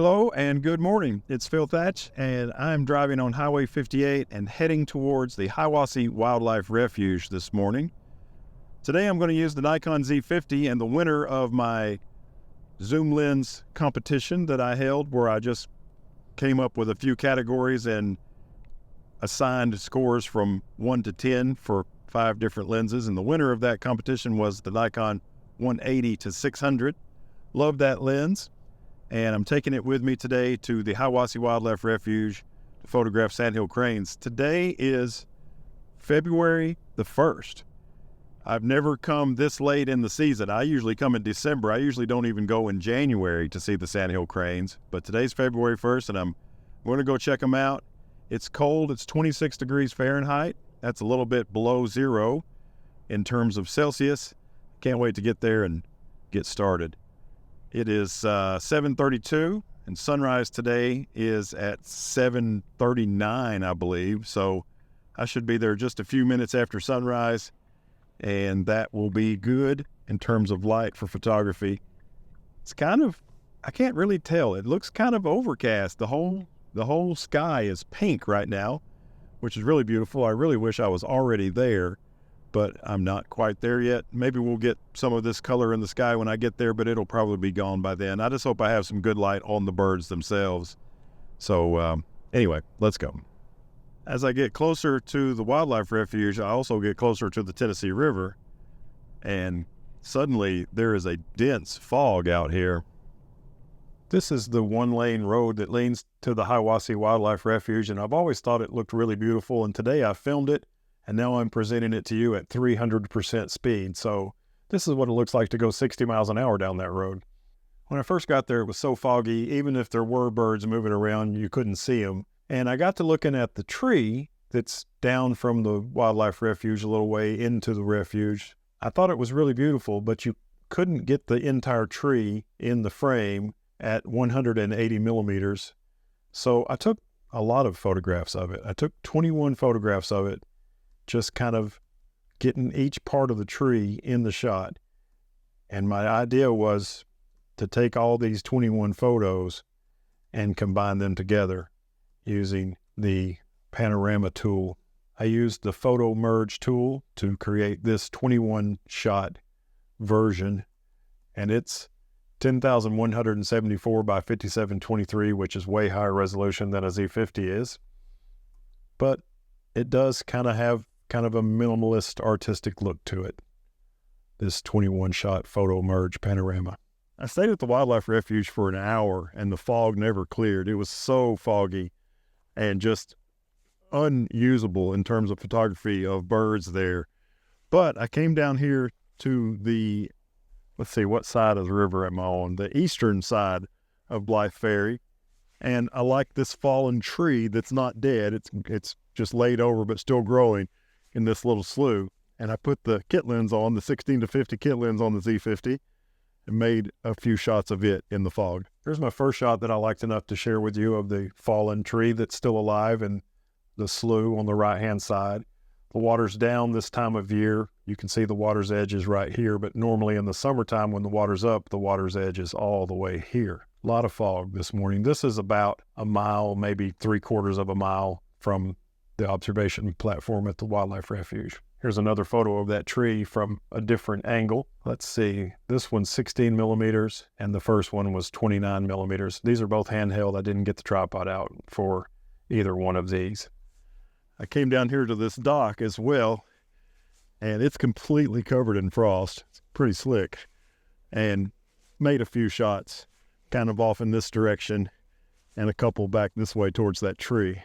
Hello and good morning. It's Phil Thatch, and I'm driving on Highway 58 and heading towards the Hiwassee Wildlife Refuge this morning. Today I'm going to use the Nikon Z50, and the winner of my zoom lens competition that I held, where I just came up with a few categories and assigned scores from 1 to 10 for 5 different lenses, and the winner of that competition was the Nikon 180 to 600. Love that lens. And I'm taking it with me today to the Hiwassee Wildlife Refuge to photograph Sandhill Cranes. Today is February the 1st. I've never come this late in the season. I usually come in December. I usually don't even go in January to see the Sandhill Cranes. But today's February 1st, and I'm going to go check them out. It's cold. It's 26 degrees Fahrenheit. That's a little bit below zero in terms of Celsius. Can't wait to get there and get started. It is 7:32, and sunrise today is at 7:39, I believe. So I should be there just a few minutes after sunrise, and that will be good in terms of light for photography. It's kind of, I can't really tell. It looks kind of overcast. The whole sky is pink right now, which is really beautiful. I really wish I was already there, but I'm not quite there yet. Maybe we'll get some of this color in the sky when I get there, but it'll probably be gone by then. I just hope I have some good light on the birds themselves. So anyway, let's go. As I get closer to the wildlife refuge, I also get closer to the Tennessee River, and suddenly there is a dense fog out here. This is the one-lane road that leads to the Hiwassee Wildlife Refuge, and I've always thought it looked really beautiful, and today I filmed it. And now I'm presenting it to you at 300% speed. So this is what it looks like to go 60 miles an hour down that road. When I first got there, it was so foggy. Even if there were birds moving around, you couldn't see them. And I got to looking at the tree that's down from the wildlife refuge a little way into the refuge. I thought it was really beautiful, but you couldn't get the entire tree in the frame at 180 millimeters. So I took a lot of photographs of it. I took 21 photographs of it, just kind of getting each part of the tree in the shot. And my idea was to take all these 21 photos and combine them together using the panorama tool. I used the photo merge tool to create this 21 shot version, and it's 10,174 by 5723, which is way higher resolution than a Z50 is. But it does kind of have a minimalist artistic look to it, this 21 shot photo merge panorama. I stayed at the wildlife refuge for an hour, and the fog never cleared. It was so foggy and just unusable in terms of photography of birds there. But I came down here to the, let's see, what side of the river am I on? The eastern side of Blythe Ferry. And I like this fallen tree that's not dead. It's just laid over but still growing in this little slough. And I put the kit lens on, the 16 to 50 kit lens on the Z50, and made a few shots of it in the fog. Here's my first shot that I liked enough to share with you of the fallen tree that's still alive in the slough on the right-hand side. The water's down this time of year. You can see the water's edge is right here, but normally in the summertime when the water's up, the water's edge is all the way here. A lot of fog this morning. This is about a mile, maybe 3/4 of a mile from the observation platform at the wildlife refuge. Here's another photo of that tree from a different angle. Let's see, this one's 16 millimeters and the first one was 29 millimeters. These are both handheld. I didn't get the tripod out for either one of these. I came down here to this dock as well, and it's completely covered in frost. It's pretty slick, and made a few shots kind of off in this direction and a couple back this way towards that tree.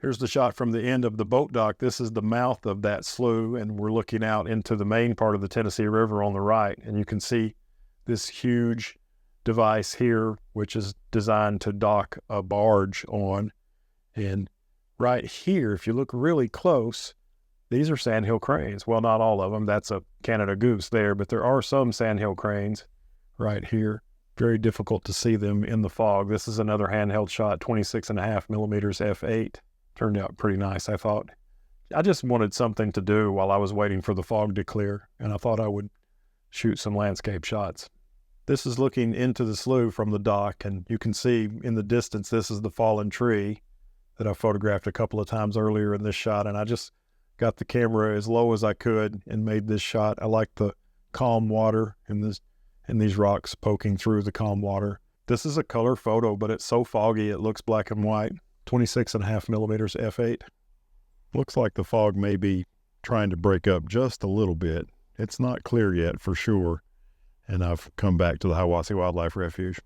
Here's the shot from the end of the boat dock. This is the mouth of that slough, and we're looking out into the main part of the Tennessee River on the right. And you can see this huge device here, which is designed to dock a barge on. And right here, if you look really close, these are Sandhill Cranes. Well, not all of them. That's a Canada goose there, but there are some Sandhill Cranes right here. Very difficult to see them in the fog. This is another handheld shot, 26.5 millimeters f8. Turned out pretty nice, I thought. I just wanted something to do while I was waiting for the fog to clear, and I thought I would shoot some landscape shots. This is looking into the slough from the dock, and you can see in the distance, this is the fallen tree that I photographed a couple of times earlier in this shot, and I just got the camera as low as I could and made this shot. I like the calm water and these rocks poking through the calm water. This is a color photo, but it's so foggy it looks black and white. 26.5 millimeters f8. Looks like the fog may be trying to break up just a little bit. It's not clear yet for sure. And I've come back to the Hiwassee Wildlife Refuge.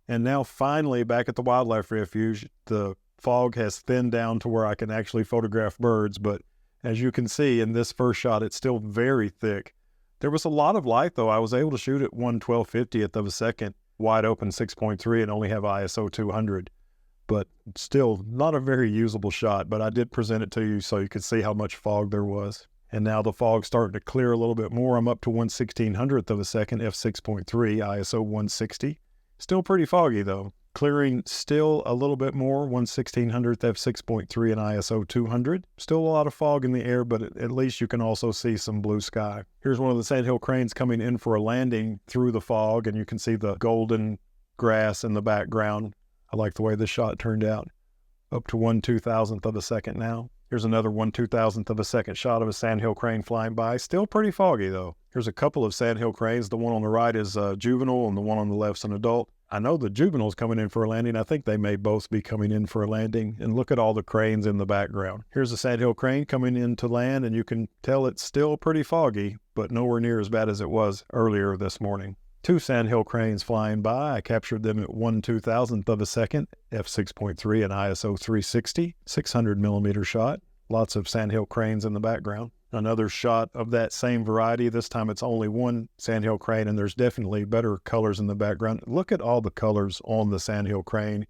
And now finally back at the Wildlife Refuge, the fog has thinned down to where I can actually photograph birds, but as you can see in this first shot, it's still very thick. There was a lot of light though. I was able to shoot at 1/1250th of a second, wide open 6.3 and only have ISO 200, but still not a very usable shot, but I did present it to you so you could see how much fog there was. And now the fog's starting to clear a little bit more. I'm up to 1/1600th of a second, f6.3, ISO 160. Still pretty foggy though. Clearing still a little bit more, 1/1600th f6.3 and ISO 200. Still a lot of fog in the air, but at least you can also see some blue sky. Here's one of the Sandhill Cranes coming in for a landing through the fog, and you can see the golden grass in the background. I like the way this shot turned out. Up to 1/2000th of a second now. Here's another 1/2000th of a second shot of a Sandhill Crane flying by. Still pretty foggy though. Here's a couple of Sandhill Cranes. The one on the right is a juvenile and the one on the left's an adult. I know the juvenile's coming in for a landing. I think they may both be coming in for a landing. And look at all the cranes in the background. Here's a Sandhill Crane coming in to land, and you can tell it's still pretty foggy, but nowhere near as bad as it was earlier this morning. Two Sandhill Cranes flying by. I captured them at 1/2000th of a second, f6.3 and ISO 360, 600 millimeter shot. Lots of Sandhill Cranes in the background. Another shot of that same variety. This time it's only one Sandhill Crane, and there's definitely better colors in the background. Look at all the colors on the Sandhill Crane.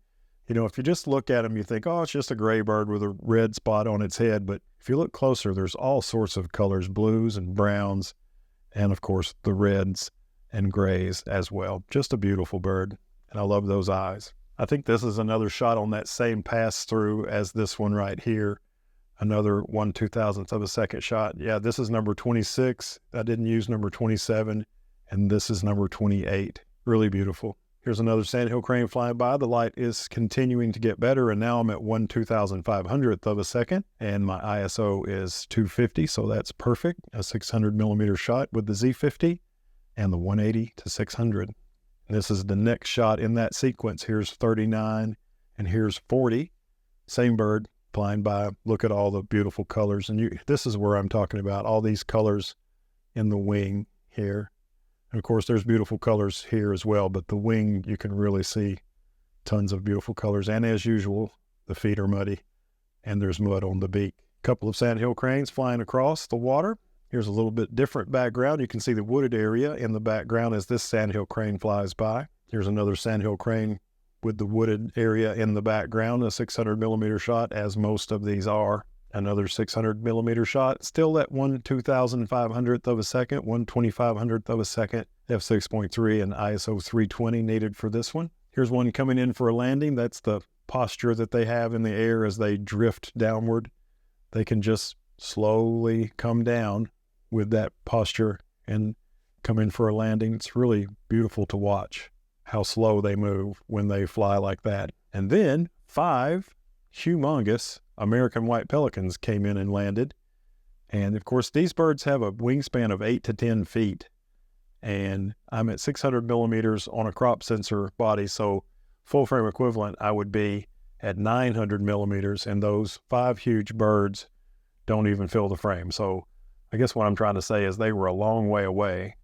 You know, if you just look at them, you think, oh, it's just a gray bird with a red spot on its head. But if you look closer, there's all sorts of colors, blues and browns, and of course the reds and grays as well. Just a beautiful bird, and I love those eyes. I think this is another shot on that same pass through as this one right here. Another 1/2000th of a second shot. Yeah, this is number 26. I didn't use number 27, and this is number 28. Really beautiful. Here's another Sandhill Crane flying by. The light is continuing to get better, and now I'm at 1/2500th of a second, and my ISO is 250, so that's perfect. A 600 millimeter shot with the Z50 and the 180 to 600. And this is the next shot in that sequence. Here's 39, and here's 40. Same bird flying by. Look at all the beautiful colors. And this is where I'm talking about, all these colors in the wing here. And of course, there's beautiful colors here as well, but the wing, you can really see tons of beautiful colors. And as usual, the feet are muddy, and there's mud on the beak. A couple of Sandhill Cranes flying across the water. Here's a little bit different background. You can see the wooded area in the background as this Sandhill Crane flies by. Here's another Sandhill Crane with the wooded area in the background, a 600 millimeter shot, as most of these are. Another 600 millimeter shot, still at 1/2500th of a second, 1/2500th of a second, f6.3 and ISO 320 needed for this one. Here's one coming in for a landing. That's the posture that they have in the air as they drift downward. They can just slowly come down with that posture and come in for a landing. It's really beautiful to watch how slow they move when they fly like that. And then 5 humongous American white pelicans came in and landed. And of course, these birds have a wingspan of 8 to 10 feet. And I'm at 600 millimeters on a crop sensor body. So full frame equivalent, I would be at 900 millimeters. And those 5 huge birds don't even fill the frame. So I guess what I'm trying to say is they were a long way away.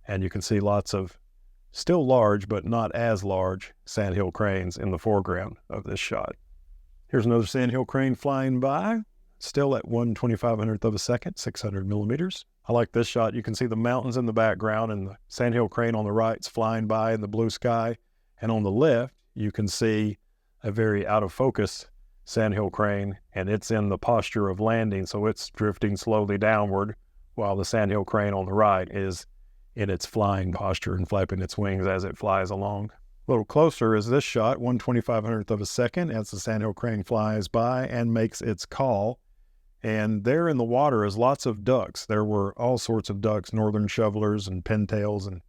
And you can see lots of still large, but not as large Sandhill Cranes in the foreground of this shot. Here's another Sandhill Crane flying by, still at 1/2500th of a second, 600 millimeters. I like this shot. You can see the mountains in the background, and the Sandhill Crane on the right's flying by in the blue sky. And on the left, you can see a very out of focus Sandhill Crane, and it's in the posture of landing, so it's drifting slowly downward, while the Sandhill Crane on the right is in its flying posture and flapping its wings as it flies along. A little closer is this shot, 1/2500th of a second, as the Sandhill Crane flies by and makes its call. And there in the water is lots of ducks. There were all sorts of ducks, northern shovelers and pintails and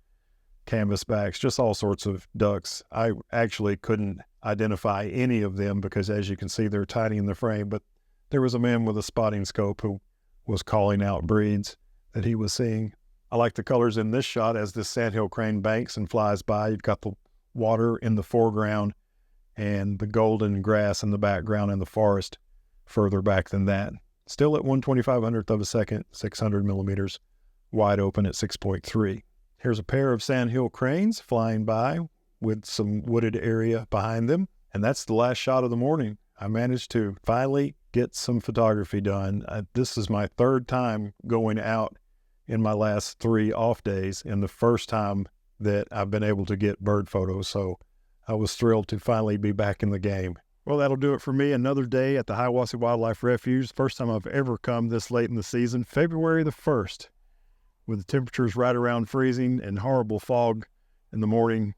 canvasbacks, just all sorts of ducks. I actually couldn't identify any of them because, as you can see, they're tiny in the frame, but there was a man with a spotting scope who was calling out breeds that he was seeing. I like the colors in this shot as this sandhill crane banks and flies by. You've got the water in the foreground and the golden grass in the background and the forest further back than that. Still at 1/2500th of a second, 600 millimeters, wide open at 6.3. Here's a pair of sandhill cranes flying by with some wooded area behind them. And that's the last shot of the morning. I managed to finally get some photography done. This is my third time going out in my last 3 off days, and the first time that I've been able to get bird photos. So I was thrilled to finally be back in the game. Well, that'll do it for me. Another day at the Hiwassee Wildlife Refuge. First time I've ever come this late in the season, February the 1st, with the temperatures right around freezing and horrible fog in the morning.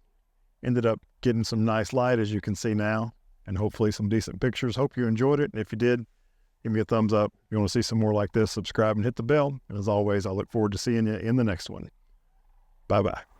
Ended up getting some nice light, as you can see now, and hopefully some decent pictures. Hope you enjoyed it. And if you did, give me a thumbs up. If you want to see some more like this, subscribe and hit the bell. And as always, I look forward to seeing you in the next one. Bye-bye.